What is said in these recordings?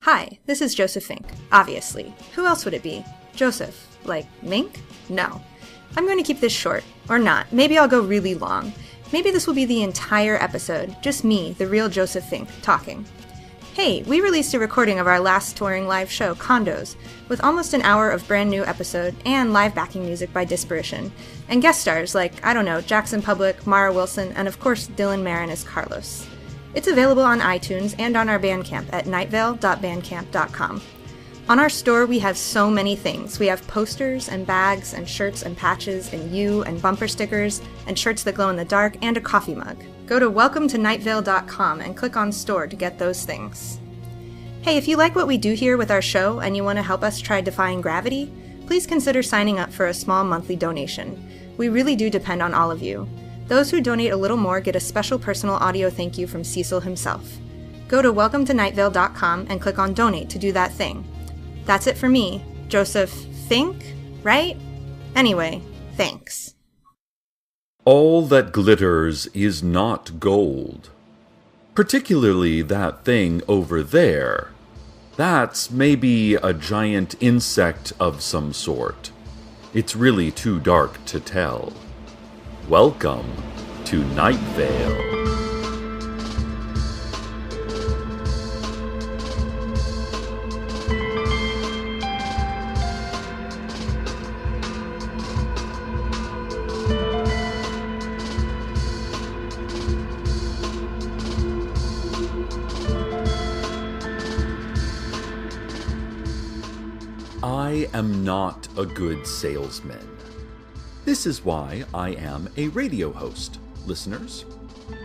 Hi, this is Joseph Fink, obviously. Who else would it be? Joseph. Like, Mink? No. I'm going to keep this short. Or not. Maybe I'll go really long. Maybe this will be the entire episode. Just me, the real Joseph Fink, talking. Hey, we released a recording of our last touring live show, Condos, with almost an hour of brand new episode and live backing music by Disparition, and guest stars like, Jackson Public, Mara Wilson, and of course Dylan Marin as Carlos. It's available on iTunes and on our Bandcamp at nightvale.bandcamp.com. On our store, we have so many things. We have posters and bags and shirts and patches and and bumper stickers and shirts that glow in the dark and a coffee mug. Go to welcometonightvale.com and click on store to get those things. Hey, if you like what we do here with our show and you want to help us try defying gravity, please consider signing up for a small monthly donation. We really do depend on all of you. Those who donate a little more get a special personal audio thank you from Cecil himself. Go to welcometonightvale.com and click on donate to do that thing. That's it for me, Joseph Fink, right? Anyway, thanks. All that glitters is not gold. Particularly that thing over there. That's maybe a giant insect of some sort. It's really too dark to tell. Welcome to Night Vale. I am not a good salesman. This is why I am a radio host, listeners.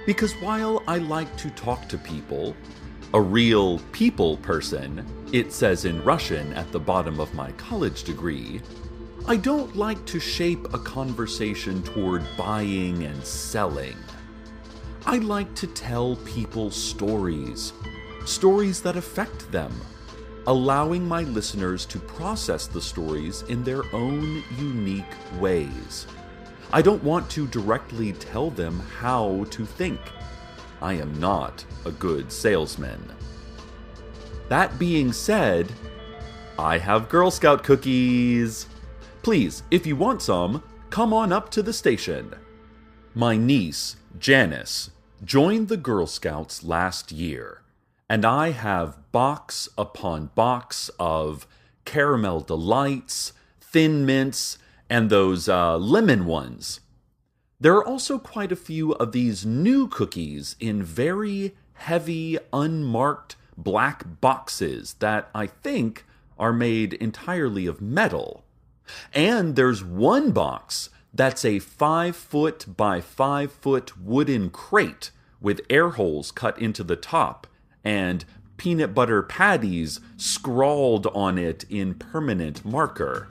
Because while I like to talk to people, a real people person, it says in Russian at the bottom of my college degree, I don't like to shape a conversation toward buying and selling. I like to tell people stories that affect them, allowing my listeners to process the stories in their own unique ways. I don't want to directly tell them how to think. I am not a good salesman. That being said, I have Girl Scout cookies. Please, if you want some, come on up to the station. My niece, Janice, joined the Girl Scouts last year, and I have box upon box of caramel delights, thin mints, and those lemon ones. There are also quite a few of these new cookies in very heavy, unmarked black boxes that I think are made entirely of metal. And there's one box that's a 5-foot by 5-foot wooden crate with air holes cut into the top and peanut butter patties scrawled on it in permanent marker.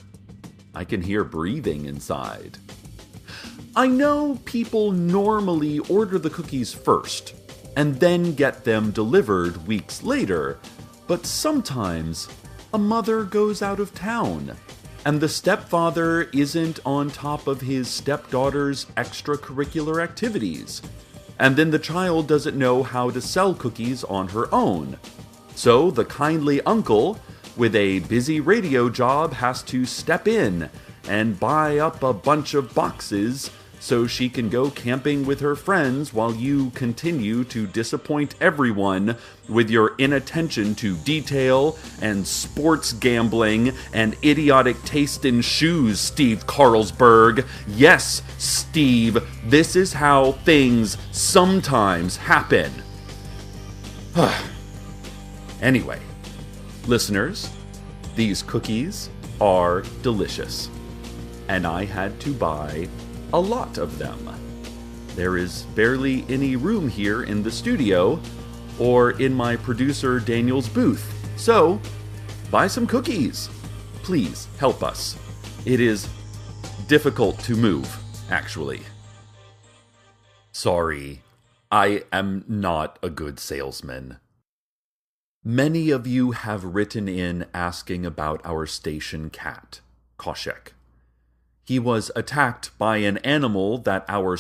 I can hear breathing inside. I know people normally order the cookies first and then get them delivered weeks later, but sometimes a mother goes out of town and the stepfather isn't on top of his stepdaughter's extracurricular activities. And then the child doesn't know how to sell cookies on her own. So the kindly uncle, with a busy radio job, has to step in and buy up a bunch of boxes so she can go camping with her friends while you continue to disappoint everyone with your inattention to detail and sports gambling and idiotic taste in shoes, Steve Carlsberg. Yes, Steve, this is how things sometimes happen. Anyway, listeners, these cookies are delicious, and I had to buy a lot of them. There is barely any room here in the studio or in my producer Daniel's booth, so buy some cookies. Please help us. It is difficult to move, actually. Sorry, I am not a good salesman. Many of you have written in asking about our station cat, Koshek. He was attacked by an animal that our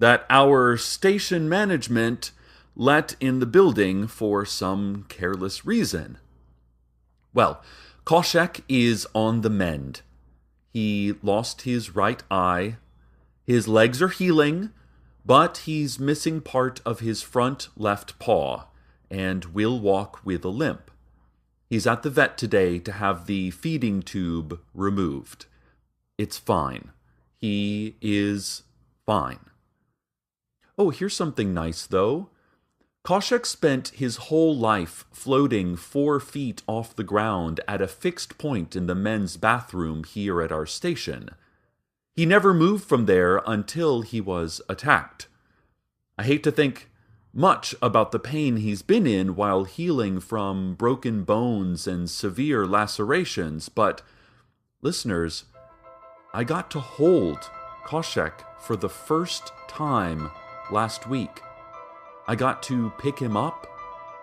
that our station management let in the building for some careless reason. Well, Koshek is on the mend. He lost his right eye. His legs are healing, but he's missing part of his front left paw and will walk with a limp. He's at the vet today to have the feeding tube removed. It's fine. He is fine. Oh, here's something nice, though. Koshek spent his whole life floating 4 feet off the ground at a fixed point in the men's bathroom here at our station. He never moved from there until he was attacked. I hate to think much about the pain he's been in while healing from broken bones and severe lacerations, but, listeners, I got to hold Koshek for the first time last week. I got to pick him up,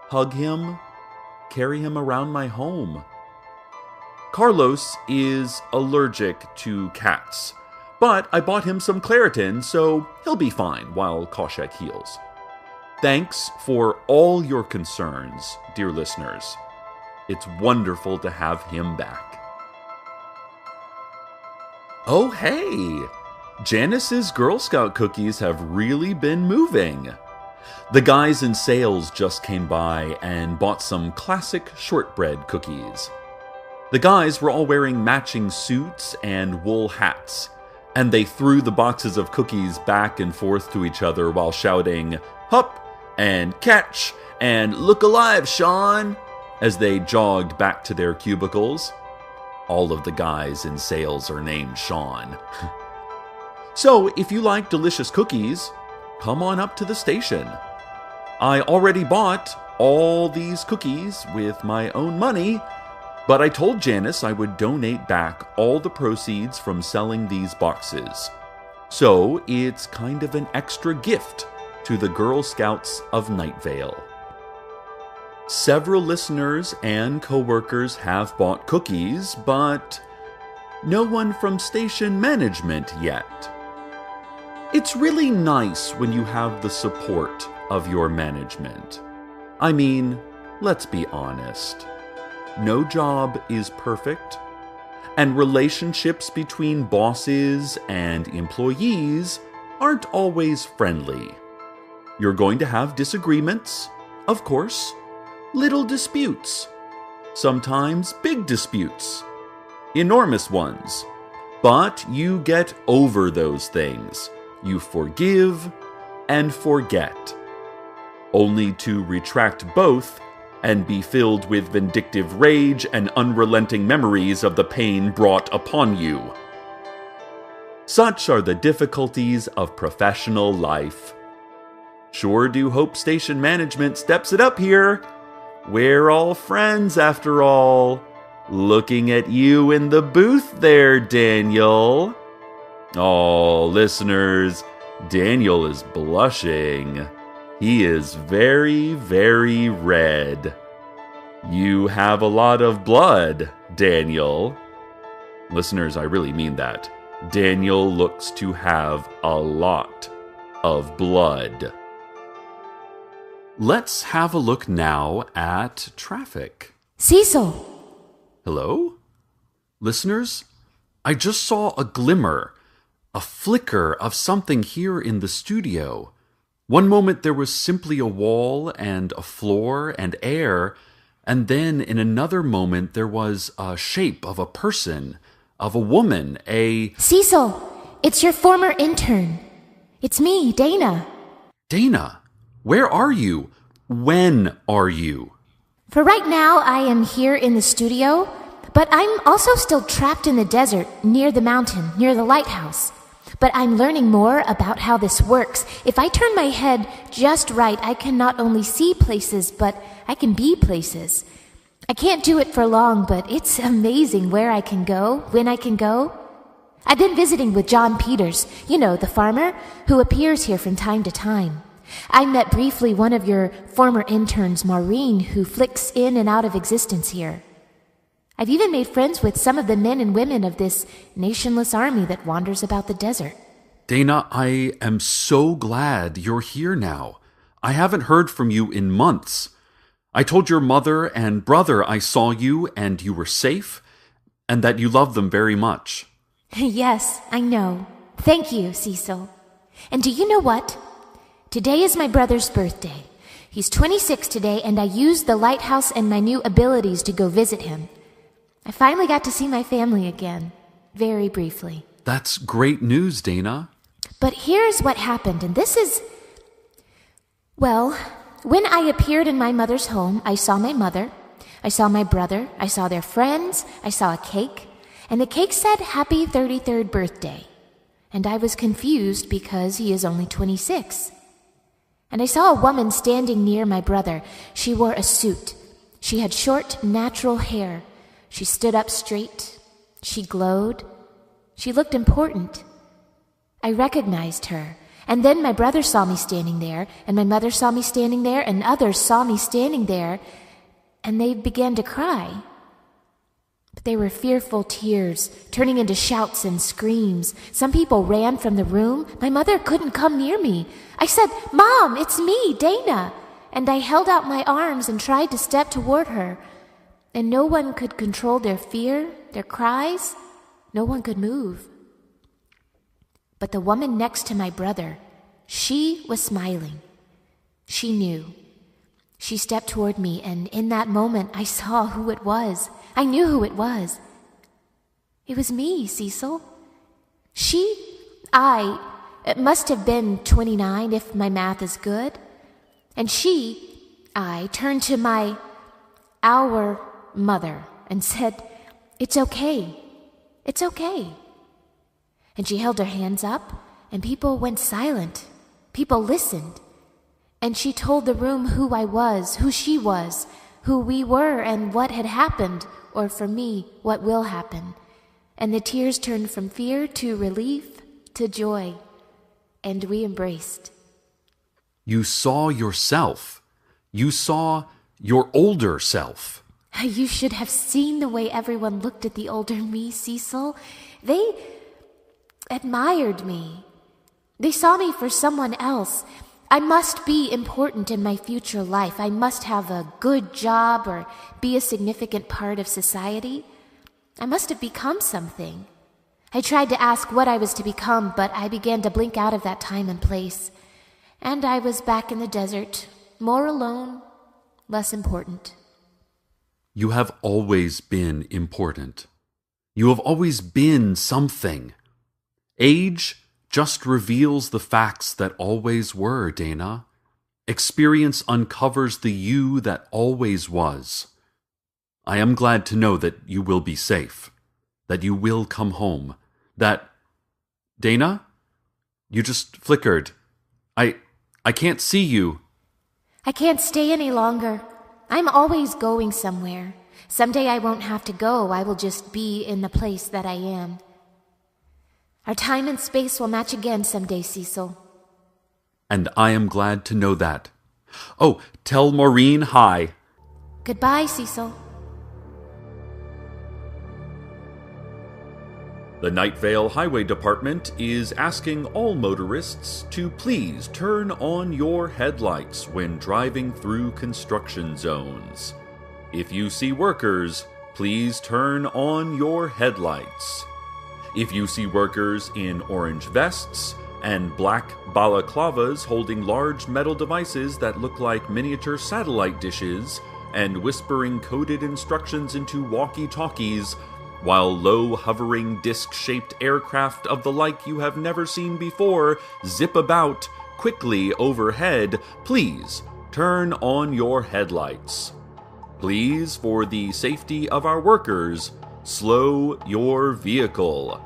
hug him, carry him around my home. Carlos is allergic to cats, but I bought him some Claritin, so he'll be fine while Koshek heals. Thanks for all your concerns, dear listeners. It's wonderful to have him back. Oh, hey! Janice's Girl Scout cookies have really been moving. The guys in sales just came by and bought some classic shortbread cookies. The guys were all wearing matching suits and wool hats, and they threw the boxes of cookies back and forth to each other while shouting, "Hup!" and "Catch!" and "Look alive, Sean!" as they jogged back to their cubicles. All of the guys in sales are named Sean. So, if you like delicious cookies, come on up to the station. I already bought all these cookies with my own money, but I told Janice I would donate back all the proceeds from selling these boxes. So, it's kind of an extra gift to the Girl Scouts of Night Vale. Several listeners and co-workers have bought cookies, but no one from station management yet. It's really nice when you have the support of your management. I mean, let's be honest. No job is perfect, and relationships between bosses and employees aren't always friendly. You're going to have disagreements, of course, little disputes, sometimes big disputes, enormous ones, but you get over those things. You forgive and forget, only to retract both and be filled with vindictive rage and unrelenting memories of the pain brought upon you. Such are the difficulties of professional life. Sure do hope station management steps it up here. We're all friends after all. Looking at you in the booth there, Daniel. Oh, listeners, Daniel is blushing. He is very, very red. You have a lot of blood, Daniel. Listeners, I really mean that. Daniel looks to have a lot of blood. Let's have a look now at traffic. Cecil! Hello? Listeners, I just saw a glimmer, a flicker of something here in the studio. One moment there was simply a wall and a floor and air, and then in another moment there was a shape of a person, of a woman, Cecil! It's your former intern. It's me, Dana. Dana, where are you? When are you? For right now, I am here in the studio, but I'm also still trapped in the desert near the mountain, near the lighthouse. But I'm learning more about how this works. If I turn my head just right, I can not only see places, but I can be places. I can't do it for long, but it's amazing where I can go, when I can go. I've been visiting with John Peters, you know, the farmer, who appears here from time to time. I met briefly one of your former interns, Maureen, who flicks in and out of existence here. I've even made friends with some of the men and women of this nationless army that wanders about the desert. Dana, I am so glad you're here now. I haven't heard from you in months. I told your mother and brother I saw you and you were safe, and that you love them very much. Yes, I know. Thank you, Cecil. And do you know what? Today is my brother's birthday. He's 26 today, and I used the lighthouse and my new abilities to go visit him. I finally got to see my family again, very briefly. That's great news, Dana. But here's what happened, and this is... Well, when I appeared in my mother's home, I saw my mother, I saw my brother, I saw their friends, I saw a cake, and the cake said, "Happy 33rd birthday." And I was confused because he is only 26. And I saw a woman standing near my brother. She wore a suit. She had short, natural hair. She stood up straight. She glowed. She looked important. I recognized her. And then my brother saw me standing there, and my mother saw me standing there, and others saw me standing there, and they began to cry. But they were fearful tears, turning into shouts and screams. Some people ran from the room. My mother couldn't come near me. I said, "Mom, it's me, Dana." And I held out my arms and tried to step toward her. And no one could control their fear, their cries. No one could move. But the woman next to my brother, she was smiling. She knew. She stepped toward me, and in that moment, I saw who it was. I knew who it was. It was me, Cecil. It must have been 29 if my math is good. And I turned to our mother and said, "It's okay. It's okay." And she held her hands up, and people went silent. People listened. And she told the room who I was, who she was, who we were, and what had happened, or for me, what will happen. And the tears turned from fear to relief to joy, and we embraced. You saw yourself. You saw your older self. You should have seen the way everyone looked at the older me, Cecil. They admired me. They saw me for someone else. I must be important in my future life. I must have a good job or be a significant part of society. I must have become something. I tried to ask what I was to become, but I began to blink out of that time and place. And I was back in the desert, more alone, less important. You have always been important. You have always been something. Age just reveals the facts that always were, Dana. Experience uncovers the you that always was. I am glad to know that you will be safe, that you will come home, that... Dana? You just flickered. I can't see you. I can't stay any longer. I'm always going somewhere. Someday I won't have to go. I will just be in the place that I am. Our time and space will match again someday, Cecil. And I am glad to know that. Oh, tell Maureen hi. Goodbye, Cecil. The Night Vale Highway Department is asking all motorists to please turn on your headlights when driving through construction zones. If you see workers, please turn on your headlights. If you see workers in orange vests and black balaclavas holding large metal devices that look like miniature satellite dishes and whispering coded instructions into walkie-talkies, while low-hovering disc-shaped aircraft of the like you have never seen before zip about quickly overhead, please turn on your headlights. Please, for the safety of our workers, slow your vehicle.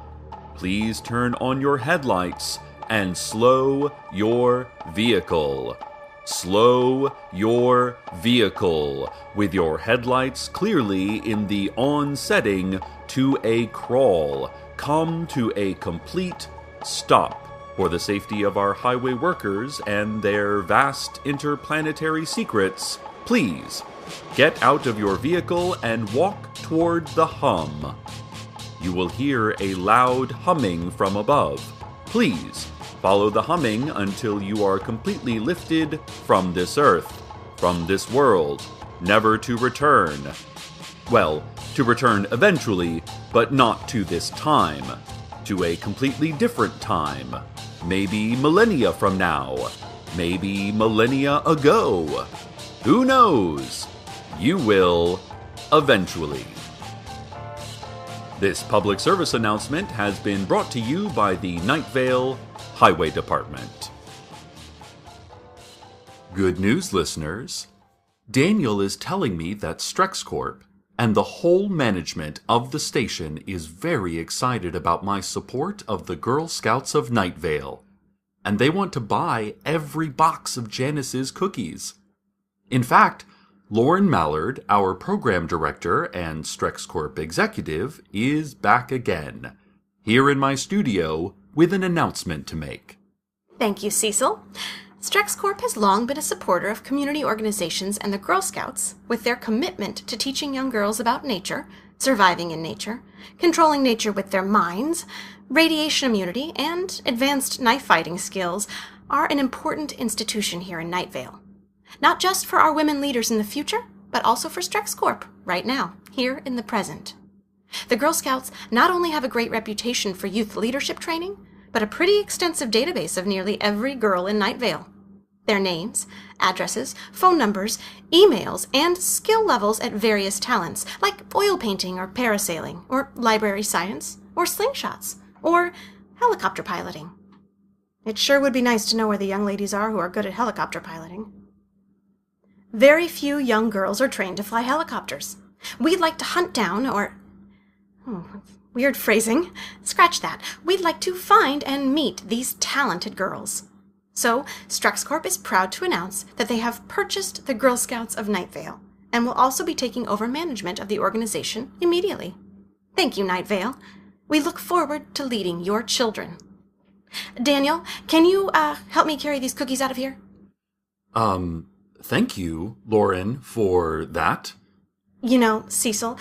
Please turn on your headlights and slow your vehicle. Slow your vehicle with your headlights clearly in the on setting to a crawl. Come to a complete stop. For the safety of our highway workers and their vast interplanetary secrets, please get out of your vehicle and walk toward the hum. You will hear a loud humming from above. Please Follow the humming until you are completely lifted from this earth, from this world, never to return. Well, to return eventually, but not to this time. To a completely different time. Maybe millennia from now. Maybe millennia ago. Who knows? You will, eventually. This public service announcement has been brought to you by the Night Vale Highway Department. Good news, listeners. Daniel is telling me that StrexCorp and the whole management of the station is very excited about my support of the Girl Scouts of Night Vale, and they want to buy every box of Janice's cookies. In fact, Lauren Mallard, our program director and StrexCorp executive, is back again, here in my studio with an announcement to make. Thank you, Cecil. StrexCorp has long been a supporter of community organizations and the Girl Scouts with their commitment to teaching young girls about nature, surviving in nature, controlling nature with their minds, radiation immunity, and advanced knife fighting skills are an important institution here in Night Vale. Not just for our women leaders in the future, but also for StrexCorp right now, here in the present. The Girl Scouts not only have a great reputation for youth leadership training, but a pretty extensive database of nearly every girl in Night Vale. Their names, addresses, phone numbers, emails, and skill levels at various talents, like oil painting or parasailing, or library science, or slingshots, or helicopter piloting. It sure would be nice to know where the young ladies are who are good at helicopter piloting. Very few young girls are trained to fly helicopters. We'd like to hunt down weird phrasing. Scratch that. We'd like to find and meet these talented girls. So, StrexCorp is proud to announce that they have purchased the Girl Scouts of Night Vale and will also be taking over management of the organization immediately. Thank you, Night Vale. We look forward to leading your children. Daniel, can you help me carry these cookies out of here? Thank you, Lauren, for that. You know, Cecil,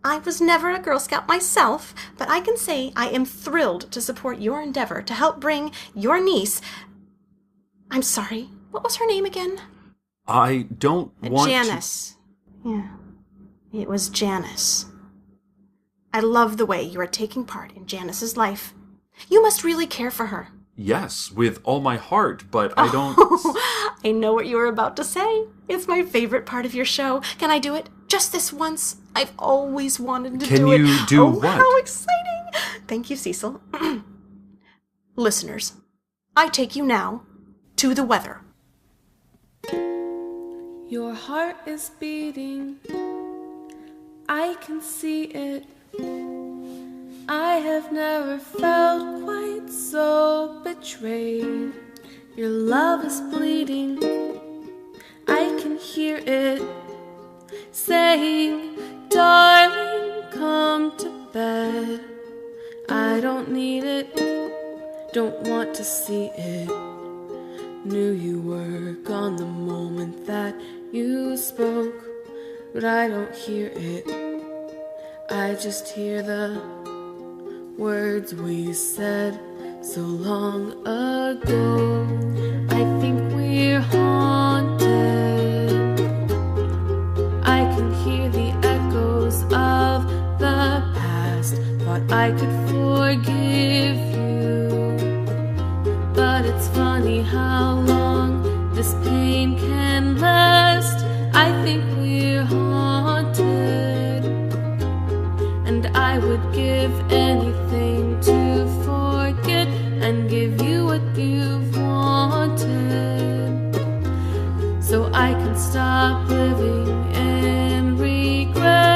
I was never a Girl Scout myself, but I can say I am thrilled to support your endeavor to help bring your niece... I'm sorry, what was her name again? I don't want Janice. Yeah, it was Janice. I love the way you are taking part in Janice's life. You must really care for her. Yes, with all my heart, but I don't... I know what you were about to say. It's my favorite part of your show. Can I do it? Just this once. I've always wanted to do it. Can you do what? How exciting! Thank you, Cecil. Listeners, I take you now to the weather. Your heart is beating. I can see it. I have never felt quite so betrayed. Your love is bleeding. I can hear it saying, darling, come to bed. I don't need it, don't want to see it. Knew you were gone the moment that you spoke, but I don't hear it. I just hear the words we said so long ago. I think we're haunted. I can hear the echoes of the past. Thought I could forgive you, but it's funny how long this pain can last. I think we're haunted, and I would give anything to forget and give you what you've wanted, so I can stop living in regret.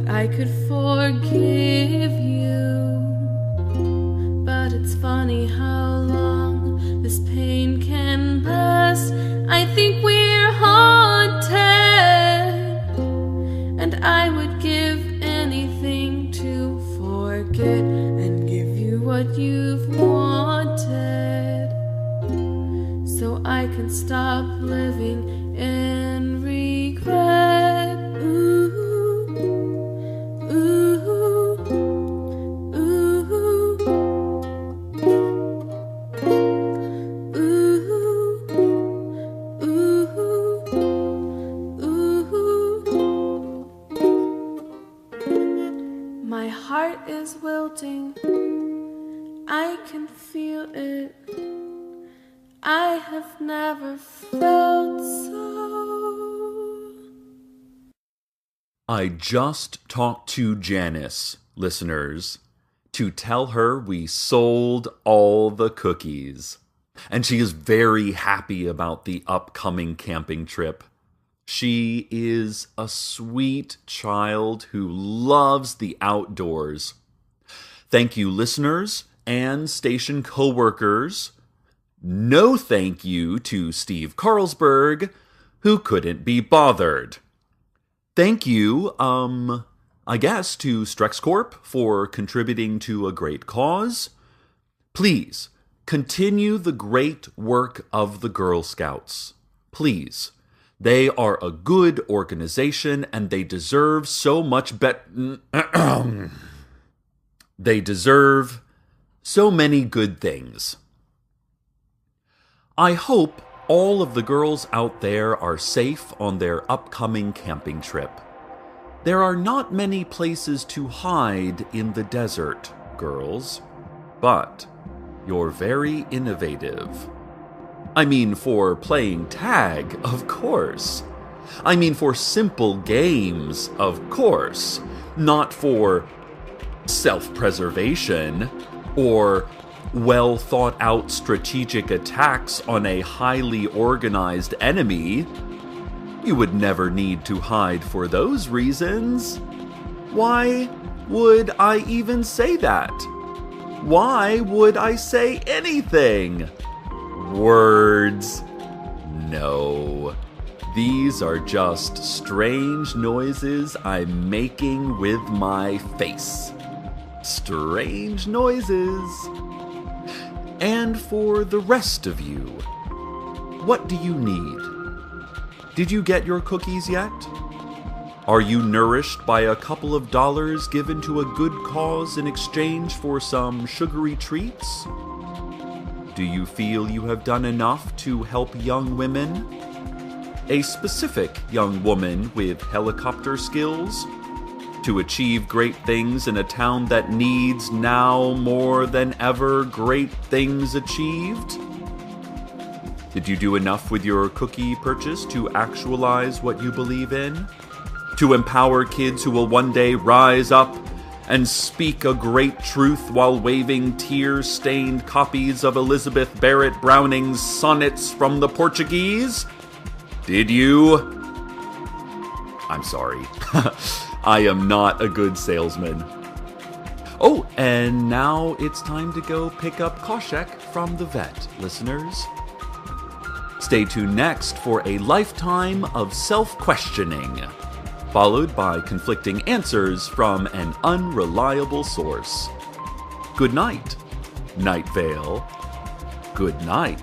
I could forgive you, but it's funny how long this pain can last. heart is wilting. I can feel it. I have never felt so. I just talked to Janice, listeners, to tell her we sold all the cookies. And she is very happy about the upcoming camping trip. She is a sweet child who loves the outdoors. Thank you, listeners and station co-workers. No thank you to Steve Carlsberg, who couldn't be bothered. Thank you, I guess, to Strex Corp for contributing to a great cause. Please, continue the great work of the Girl Scouts. Please. They are a good organization, and they deserve so much better. They deserve so many good things. I hope all of the girls out there are safe on their upcoming camping trip. There are not many places to hide in the desert, girls, but you're very innovative. I mean, for playing tag, of course. I mean, for simple games, of course. Not for self-preservation or well-thought-out strategic attacks on a highly organized enemy. You would never need to hide for those reasons. Why would I even say that? Why would I say anything? Words. No. These are just strange noises I'm making with my face. Strange noises. And for the rest of you, what do you need? Did you get your cookies yet? Are you nourished by a couple of dollars given to a good cause in exchange for some sugary treats? Do you feel you have done enough to help young women? A specific young woman with helicopter skills? To achieve great things in a town that needs now more than ever great things achieved? Did you do enough with your cookie purchase to actualize what you believe in? To empower kids who will one day rise up and speak a great truth while waving tear-stained copies of Elizabeth Barrett Browning's Sonnets from the Portuguese? Did you? I'm sorry. I am not a good salesman. Oh, and now it's time to go pick up Koshek from the vet, listeners. Stay tuned next for a lifetime of self-questioning, followed by conflicting answers from an unreliable source. Good night, Night Vale. Good night.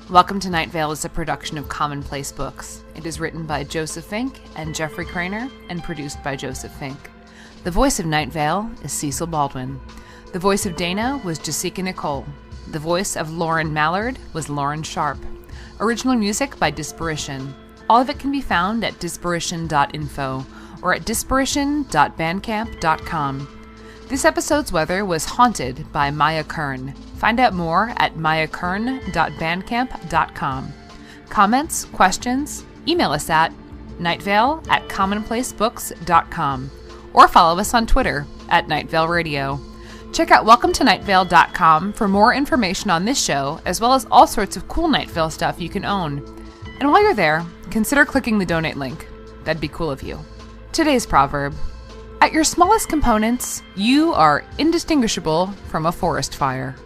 Welcome to Night Vale is a production of Commonplace Books. It is written by Joseph Fink and Jeffrey Craner and produced by Joseph Fink. The voice of Night Vale is Cecil Baldwin. The voice of Dana was Jessica Nicole. The voice of Lauren Mallard was Lauren Sharp. Original music by Disparition. All of it can be found at disparition.info or at disparition.bandcamp.com. This episode's weather was Haunted by Maya Kern. Find out more at mayakern.bandcamp.com. Comments, questions, email us at nightvale@commonplacebooks.com or follow us on Twitter at Nightvale Radio. Check out welcometonightvale.com for more information on this show, as well as all sorts of cool Night Vale stuff you can own. And while you're there, consider clicking the donate link. That'd be cool of you. Today's proverb: at your smallest components, you are indistinguishable from a forest fire.